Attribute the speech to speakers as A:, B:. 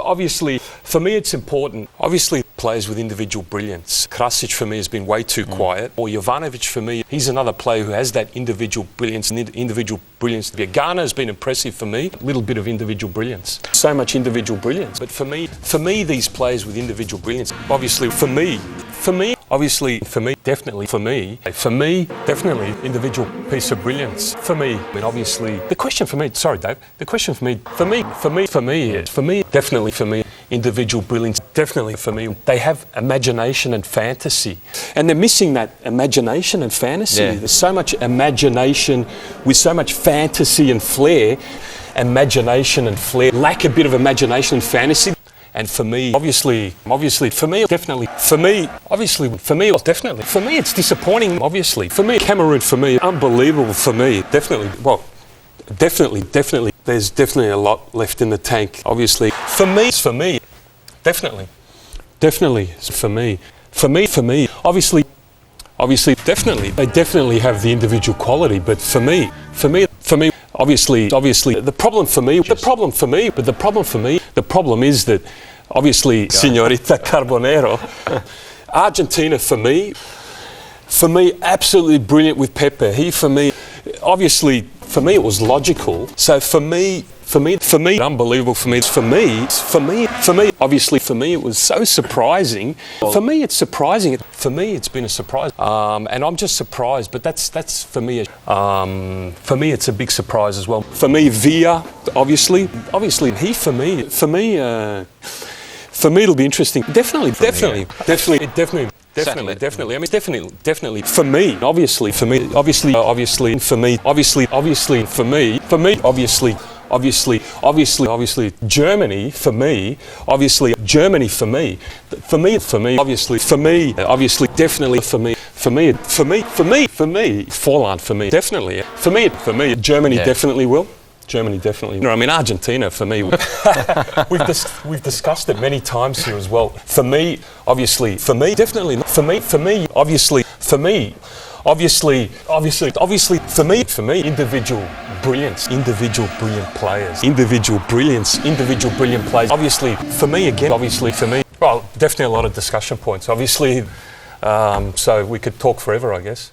A: obviously, for me it's important. Obviously, players with individual brilliance. Krasic for me has been way too quiet. Or Jovanovic for me, he's another player who has that individual brilliance. Ghana has been impressive for me. A little bit of individual brilliance. So much individual brilliance. But for me, these players with individual brilliance, obviously, definitely individual piece of brilliance. For me, I mean, obviously, the question for me, sorry, Dave, the question for me, definitely for me, individual brilliance, definitely for me. They have imagination and fantasy, and they're missing that imagination and fantasy.
B: Yeah.
A: There's so much imagination with so much fantasy and flair. Imagination and flair lack a bit of imagination and fantasy. And for me, obviously, for me, it's disappointing, obviously. For me, Cameroon, for me, unbelievable for me. Definitely, there's definitely a lot left in the tank, obviously. For me, definitely, obviously, definitely, they definitely have the individual quality, but for me, obviously, the problem is that, obviously, Signorita Carbonero, Argentina for me, absolutely brilliant with Pepe. Obviously, for me, it was logical. So for me, unbelievable for me. Obviously, for me, it was so surprising. For me, it's surprising. For me, it's been a surprise. And I'm just surprised, but that's for me. For me, it's a big surprise as well. For me, Villa, obviously, for me, it'll be interesting. Definitely. I mean, definitely. For me, obviously, Germany, for me, obviously, definitely, Forlan, for me, definitely, Germany, definitely will. Germany, definitely. No, I mean, Argentina, for me, we've discussed it many times here as well. For me, obviously, definitely, obviously, individual brilliance, individual brilliant players, obviously, for me, well, definitely a lot of discussion points, obviously, so we could talk forever, I guess.